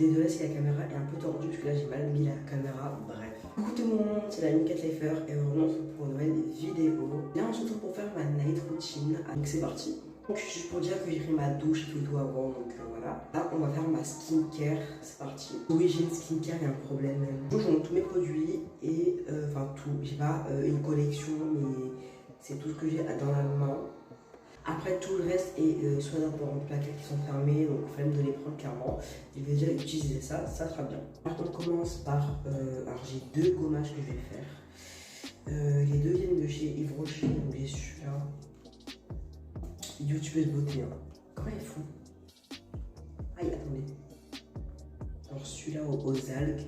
désolée si la caméra est un peu tordue parce que là j'ai mal mis la caméra, bref. Coucou tout le monde, c'est la Cat Lifer et vraiment on se retrouve pour une nouvelle vidéo. Là on se retrouve pour faire ma night routine, donc c'est parti. Donc juste pour dire que j'ai pris ma douche et tout avant, donc voilà. Là on va faire ma skincare, c'est parti. Oui j'ai une skincare, il y a un problème même. Je montre tous mes produits et enfin tout, j'ai pas une collection mais c'est tout ce que j'ai dans la main. Après tout le reste est soit dans un placard qui sont fermés, donc flemme de les prendre clairement. Je vais déjà utiliser ça, ça sera bien. Alors on commence par, alors j'ai deux gommages que je vais faire. Les deux viennent de chez Yves Rocher, donc j'ai celui-là. YouTubeuse beauté, hein. Comment il est fou. Aïe, attendez. Alors celui-là aux algues.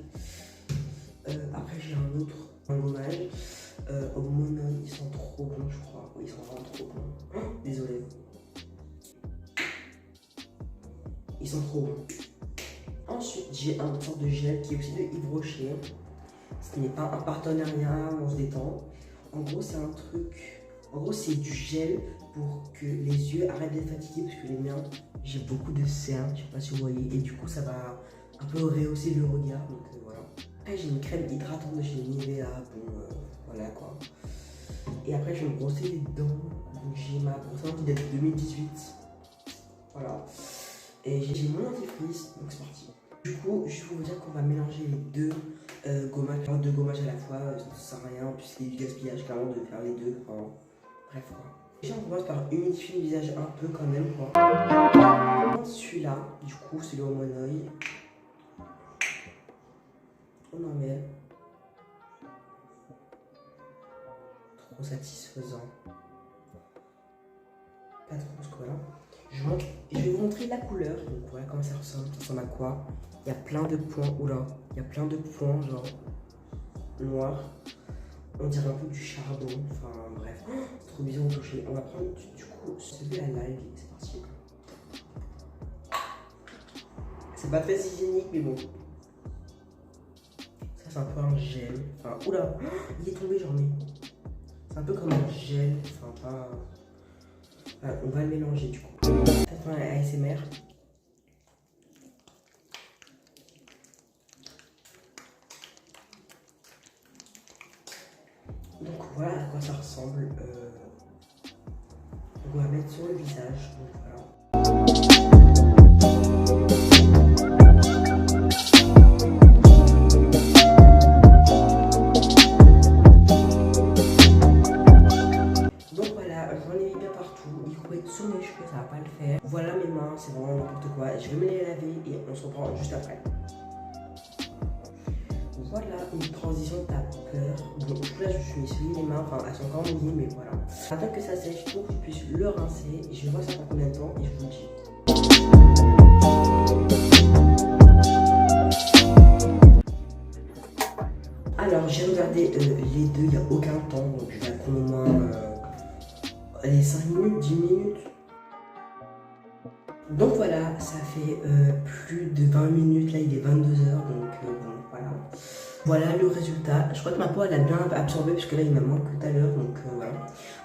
Après j'ai un autre, un gommage. Au mono, ils sont trop bons, je crois. Oui, ils sont vraiment trop bons. Oh, désolé. Ils sont trop bons. Ensuite, j'ai un sorte de gel qui est aussi de Yves Rocher. Ce n'est pas un partenariat, on se détend. En gros, c'est un truc. En gros, c'est du gel pour que les yeux arrêtent d'être fatigués parce que les miens, j'ai beaucoup de cernes, je sais pas si vous voyez. Et du coup, ça va un peu rehausser le regard. Donc voilà. Après, j'ai une crème hydratante de chez Nivea. Bon, voilà quoi. Et après, je vais me brosser les dents. Donc, j'ai ma brosse à dents qui date de 2018. Voilà. Et j'ai mon dentifrice. Donc, c'est parti. Du coup, je vais vous dire qu'on va mélanger les deux gommages. Enfin, deux gommages à la fois, ça sert à rien. Puis, c'est du gaspillage clairement de faire les deux. Enfin, bref quoi. Déjà, on commence par humidifier le visage un peu quand même quoi. Celui-là, du coup, c'est le One Eye. On en met. Trop satisfaisant. Pas trop parce que voilà. Je vais vous montrer la couleur. Donc voilà comment ça ressemble. Ça ressemble à quoi? Il y a plein de points. Oula, il y a plein de points genre noirs. On dirait un peu du charbon. Enfin bref. Oh, c'est trop bizarre au toucher. On va prendre du coup celui à l'algue. C'est parti. C'est pas très hygiénique mais bon. Ça c'est un peu un gel. Enfin oula, il est tombé j'en ai. C'est un peu comme un gel. Enfin pas. On va le mélanger du coup. Peut-être un ASMR. Donc voilà à quoi ça ressemble. On va mettre sur le visage. Donc voilà. Donc voilà, j'en ai mis bien partout. Il faut être sur mes cheveux, ça va pas le faire. Voilà mes mains, c'est vraiment n'importe quoi. Je vais me les laver et on se reprend juste après. Voilà une transition, t'as peur. Donc là je suis essuyé les mains, enfin elles sont encore mouillées mais voilà. Attends que ça sèche pour que je puisse le rincer. Je vais voir ça prend combien de temps et je vous le dis. Alors j'ai regardé les deux, il n'y a aucun temps. Donc je vais prendre au moins allez, 5 minutes, 10 minutes. Donc voilà, ça fait plus de 20 minutes, là il est 22 h donc bon voilà. Voilà le résultat, je crois que ma peau elle a bien absorbé parce que là il m'a manqué tout à l'heure donc voilà.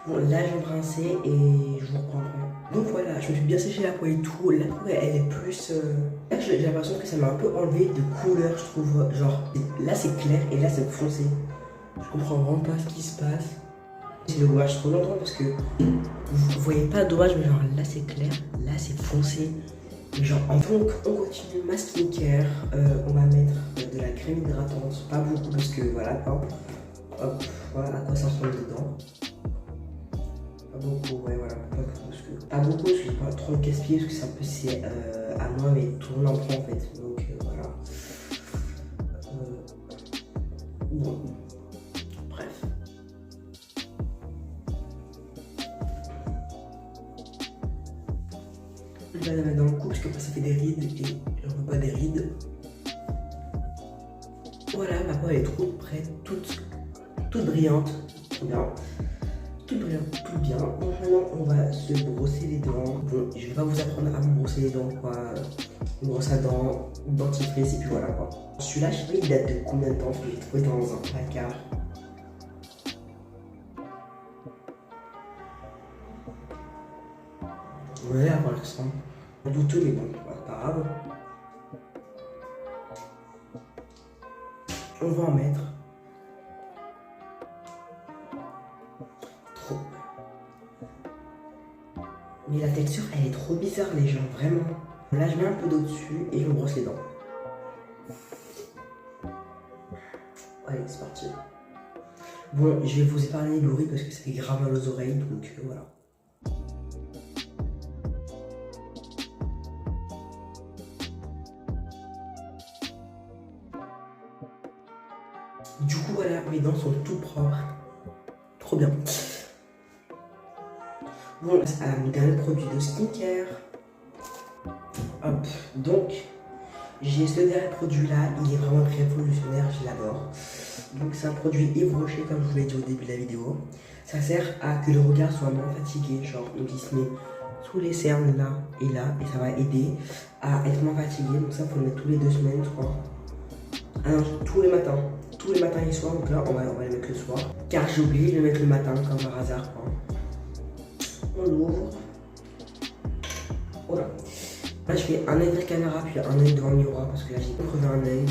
Bon là je vais me rincer et je vous reprendrai. Donc voilà, je me suis bien séché la peau et tout, la peau elle est plus... Là j'ai l'impression que ça m'a un peu enlevé de couleur je trouve, genre là c'est clair et là c'est foncé. Je comprends vraiment pas ce qui se passe. C'est le gommage trop longtemps parce que vous voyez pas le dommage mais genre là c'est clair, là c'est foncé. Genre donc on continue ma skincare, on va mettre de la crème hydratante, pas beaucoup parce que voilà quoi. Hop, voilà à quoi ça ressemble dedans. Pas beaucoup, ouais voilà, pas beaucoup parce que je vais pas trop le gaspiller parce que c'est un peu c'est à moi mais tout le monde en prend en fait. Donc voilà. Bon. Bref. Je vais la mettre dans le cou parce que ça fait des rides et je veux pas des rides. Voilà, ma peau elle est toute prête, toute brillante. Trop bien. Toute brillante, tout bien. Donc maintenant on va se brosser les dents. Bon, je vais pas vous apprendre à me brosser les dents quoi. Une brosse à dents, une dentifrice et puis voilà quoi. Celui-là, je sais pas il date de combien de temps parce que j'ai trouvé dans un placard. Ouais, à voir ça. Douteux mais bon, pas grave. On va en mettre. Trop. Mais la texture, elle est trop bizarre, les gens, vraiment. Là, je mets un peu d'eau dessus et je me brosse les dents. Allez, c'est parti. Bon, je vais vous épargner le bruit parce que ça fait grave mal aux oreilles, donc voilà. Du coup, voilà, mes dents sont tout propres. Trop bien. Bon, on passe à mon dernier produit de skincare. Hop, donc, j'ai ce dernier produit là, il est vraiment très révolutionnaire, je l'adore. Donc c'est un produit Yves Rocher, comme je vous l'ai dit au début de la vidéo. Ça sert à que le regard soit moins fatigué, genre donc il se met sous les cernes là, et ça va aider à être moins fatigué. Donc ça, faut le mettre tous les 2 semaines, je crois. Ah non, tous les matins et soirs, donc là on va le mettre le soir. Car j'ai oublié de le mettre le matin, comme par hasard, quoi. On l'ouvre. Voilà. Là je fais un œil de caméra, puis un œil devant le miroir, parce que là j'ai crevé un œil,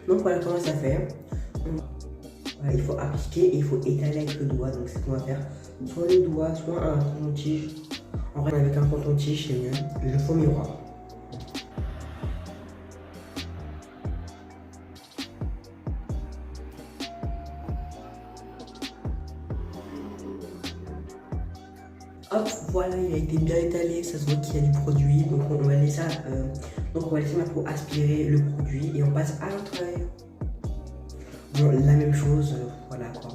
donc voilà comment ça fait. Voilà, il faut appliquer et il faut étaler avec le doigt. Donc c'est ce qu'on va faire. Soit le doigt, soit un coton-tige. En vrai, avec un coton-tige, c'est mieux. Je le fais au miroir. Hop, voilà, il a été bien étalé. Ça se voit qu'il y a du produit. Donc on va laisser ma peau aspirer le produit et on passe à notre œil. Bon, la même chose, voilà quoi.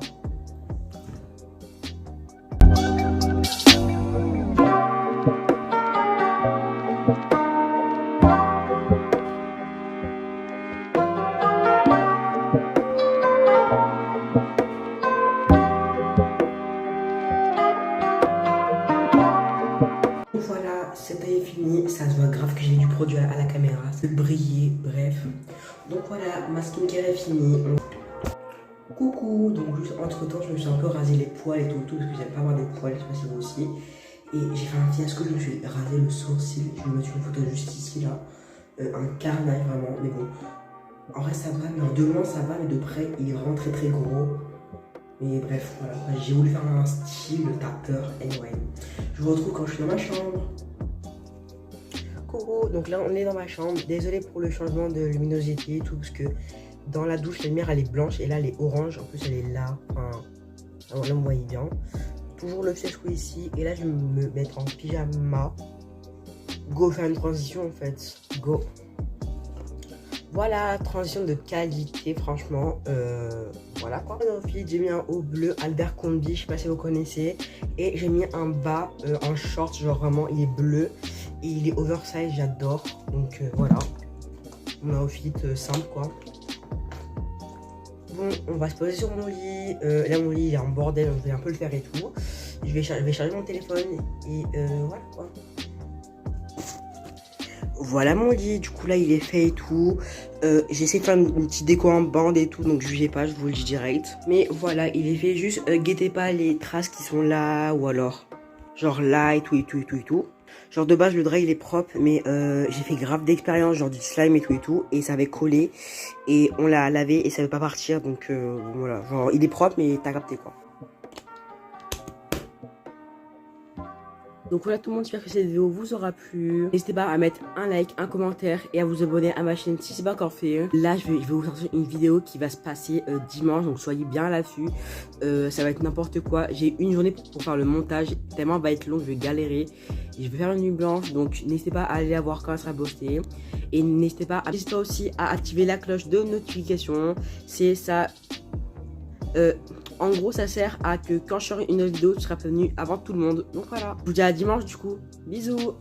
Voilà, cet œil est fini, ça se voit grave que j'ai du produit à la caméra, c'est briller, bref. Donc voilà, ma skincare est finie. Coucou, donc juste entre temps je me suis un peu rasé les poils et tout parce que j'aime pas avoir des poils, je sais pas si vous aussi. Et j'ai fait un fiasco, je me suis rasé le sourcil, je vais me mettre une photo juste ici là. Un carnage vraiment, mais bon. En vrai ça va, mais en de loin ça va, mais de près il est vraiment très très gros. Mais bref, voilà, j'ai voulu faire un style tapeur, anyway. Je vous retrouve quand je suis dans ma chambre. Coucou, donc là on est dans ma chambre. Désolé pour le changement de luminosité et tout, parce que dans la douche la lumière elle est blanche et là elle est orange. En plus elle est là, enfin, là vous voyez bien. Toujours le sèche-cheveux ici et là je vais me mettre en pyjama. Go faire une transition en fait, go. Voilà, transition de qualité, franchement, voilà quoi. Ensuite, j'ai mis un haut bleu Albert Combi, je sais pas si vous connaissez. Et j'ai mis un bas en short, genre vraiment, il est bleu. Et il est oversize, j'adore. Donc voilà, mon outfit simple quoi. Bon, on va se poser sur mon lit. Là, mon lit, il est en bordel, donc je vais un peu le faire et tout. Je vais charger mon téléphone et voilà quoi. Voilà mon lit, du coup là il est fait et tout. J'essaie de faire une petite déco en bande et tout, donc jugez pas, je vous le dis direct. Mais voilà, il est fait, juste guettez pas les traces qui sont là, ou alors genre là et tout et tout et tout et tout. Genre de base le drap il est propre, mais j'ai fait grave d'expérience, genre du slime et tout, et ça avait collé. Et on l'a lavé et ça veut pas partir, donc voilà, genre il est propre mais t'as capté quoi. Donc voilà tout le monde, j'espère que cette vidéo vous aura plu. N'hésitez pas à mettre un like, un commentaire et à vous abonner à ma chaîne si c'est pas encore fait. Là je vais vous sortir une vidéo qui va se passer dimanche, donc soyez bien là-dessus. Ça va être n'importe quoi. J'ai une journée pour faire le montage, tellement va être long, je vais galérer. Et je vais faire une nuit blanche, donc n'hésitez pas à aller la voir quand elle sera postée. Et n'hésitez pas aussi à activer la cloche de notification. C'est ça. En gros, ça sert à que quand je ferai une autre vidéo, tu seras prévenu avant tout le monde. Donc voilà. Je vous dis à dimanche du coup. Bisous.